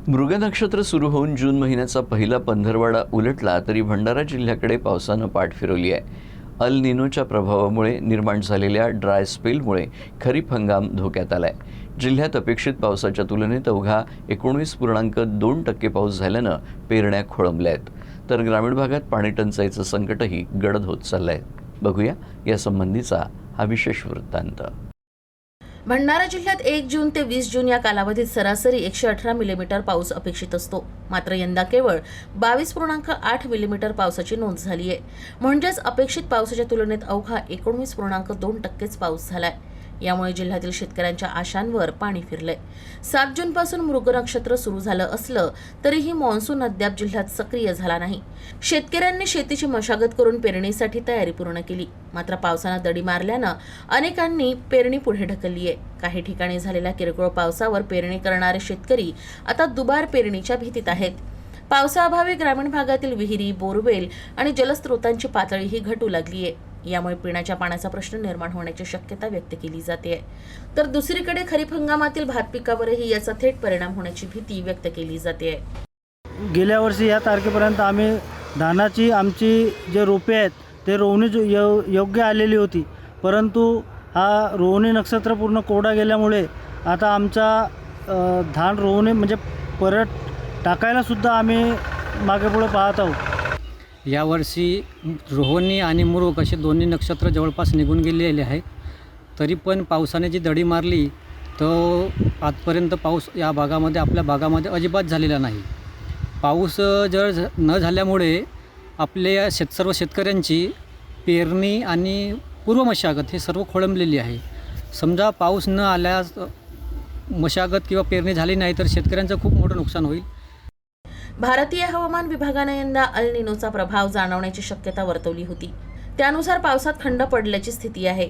मृग नक्षत्र सुरू होऊन जून महिन्याचा पहिला पंधरवडा उलटला तरी भंडारा जिल्ह्याकडे पावसानं पाठ फिरवली आहे. अल निनोच्या प्रभावामुळे निर्माण झालेल्या ड्राय स्पेलमुळे खरीप हंगाम धोक्यात आलाय. जिल्ह्यात अपेक्षित पावसाच्या तुलनेत अवघा 19.2% पाऊस झाल्यानं पेरण्या खोळंबल्या आहेत. तर ग्रामीण भागात पाणी टंचाईचं संकटही गडद होत चाललंय. बघूया यासंबंधीचा हा विशेष वृत्तांत. भंडारा जिल्ह्यात 1 जून ते 20 जून या कालावधीत सरासरी 118 मिलीमीटर पाऊस अपेक्षित असतो. मात्र यंदा केवळ 22.8 मिलीमीटर पावसाची नोंद झाली आहे. म्हणजेच अपेक्षित पावसाच्या तुलनेत अवघा 19.2%च पाऊस झालाय. यामुळे जिल्ह्यातील शेतकऱ्यांच्या आशांवर पाणी फिरलंय. 7 जून पासून मृग नक्षत्र सुरू झालं असलं तरीही मान्सून अद्याप जिल्ह्यात सक्रिय झाला नाही. शेतकऱ्यांनी शेतीची मशागत करून पेरणीसाठी तयारी पूर्ण केली. मात्र पावसानं दडी मारल्यानं अनेकांनी पेरणी पुढे ढकलली आहे. काही ठिकाणी झालेल्या किरकोळ पावसावर पेरणी करणारे शेतकरी आता दुबार पेरणीच्या भीतीत आहेत. पावसाअभावी ग्रामीण भागातील विहिरी, बोरवेल आणि जलस्रोतांची पातळीही घटू लागली आहे. यामुळे पिण्याच्या पाण्याचा प्रश्न निर्माण होण्याची शक्यता व्यक्त केली जाते. तर दुसरीकडे खरीप हंगामातील भात पिकावरही याचा थेट परिणाम होण्याची भीती व्यक्त केली जाते. गेल्या वर्षी या तारखेपर्यंत आम्ही धानाची आमची जे रोपे आहेत ते रोवणी योग्य आलेली होती. परंतु हा रोवणी नक्षत्र पूर्ण कोरडा गेल्यामुळे आता आमचा धान रोवणे म्हणजे परत टाकायला सुद्धा आम्ही मागे पुढे पाहत आहोत. यावर्षी रोहिणी आणि मृग असे दोन्ही नक्षत्र जवळपास निघून गेलेले आहेत. तरी पण पावसाने जी दडी मारली तर आजपर्यंत पाऊस या भागामध्ये आपल्या भागामध्ये अजिबात झालेला नाही. पाऊस जर न झाल्यामुळे आपल्या सर्व शेतकऱ्यांची पेरणी आणि पूर्व मशागत हे सर्व खोळंबलेली आहे. समजा पाऊस न आल्यास मशागत किंवा पेरणी झाली नाही तर शेतकऱ्यांचं खूप मोठं नुकसान होईल. भारतीय हवामान विभागाने यंदा अल निनोचा प्रभाव जाणवण्याची शक्यता वर्तवली होती. त्यानुसार पावसात खंड पडल्याची स्थिती आहे.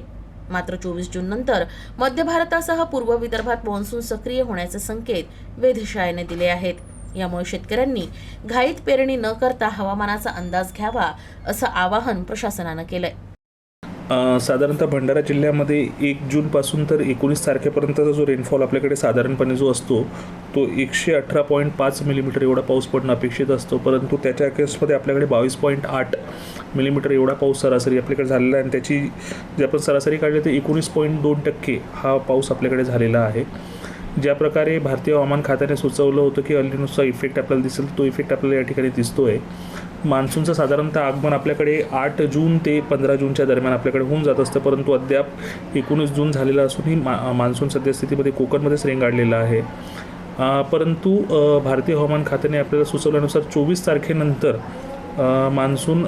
मात्र 24 जून नंतर मध्य भारतासह पूर्व विदर्भात मान्सून सक्रिय होण्याचे संकेत वेधशाळेने दिले आहेत. यामुळे शेतकऱ्यांनी घाईत पेरणी न करता हवामानाचा अंदाज घ्यावा असं आवाहन प्रशासनानं केलंय. साधारणतः भंडारा जिल्ह्यामध्ये 1 जूनपासून तर 19 तारखेपर्यंतचा जो रेनफॉल आपल्याकडे साधारणपणे जो असतो तो 118.5 मिलीमीटर एवढा पाऊस पडणं अपेक्षित असतो. परंतु त्याच्या केसमध्ये आपल्याकडे 22.8 मिलीमीटर एवढा पाऊस सरासरी आपल्याकडे झालेला आहे. आणि त्याची जे आपण सरासरी काढली तर 19.2% हा पाऊस आपल्याकडे झालेला आहे. ज्या प्रकारे भारतीय हवामान खात्याने सुचवलं होतं की अल निनोचा इफेक्ट आपल्याला दिसेल तो इफेक्ट आपल्याला या ठिकाणी दिसतो आहे. मान्सूनचं साधारणतः आगमन आपल्याकडे 8 जून ते 15 जूनच्या दरम्यान आपल्याकडे होऊन जात असतं. परंतु अद्याप 19 जून झालेला असूनही मान्सून सद्यस्थितीमध्ये कोकणमध्येच रेंगाळलेला आहे. परंतु भारतीय हवामान खात्याने आपल्याला सुचवल्यानुसार 24 तारखेनंतर मान्सून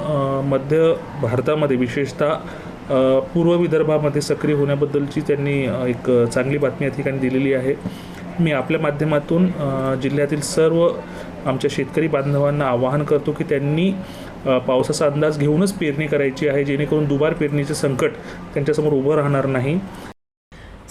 मध्य भारतामध्ये विशेषतः पूर्व विदर्भामध्ये सक्रिय होण्याबद्दलची त्यांनी एक चांगली बातमी या ठिकाणी दिलेली आहे. मी आपल्या माध्यमातून जिल्ह्यातील सर्व आमच्या शेतकरी बांधवांना आवाहन करतो की त्यांनी पावसाचा अंदाज घेऊनच पेरणी करायची आहे, जेणेकरून दुबार पेरणीचे संकट त्यांच्यासमोर उभं राहणार नाही.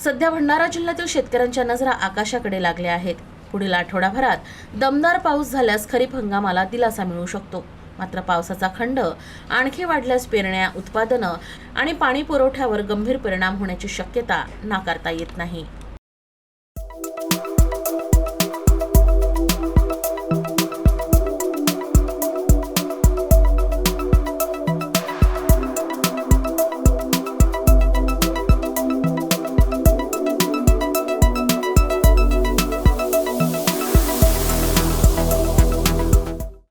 सध्या भंडारा जिल्ह्यातील शेतकऱ्यांच्या नजरा आकाशाकडे लागल्या आहेत. पुढील आठवडाभरात दमदार पाऊस झाल्यास खरीप हंगामाला दिलासा मिळू शकतो. मात्र पावसाचा खंड आणखी वाढल्यास पेरण्या, उत्पादनं आणि पाणी पुरवठ्यावर गंभीर परिणाम होण्याची शक्यता नाकारता येत नाही.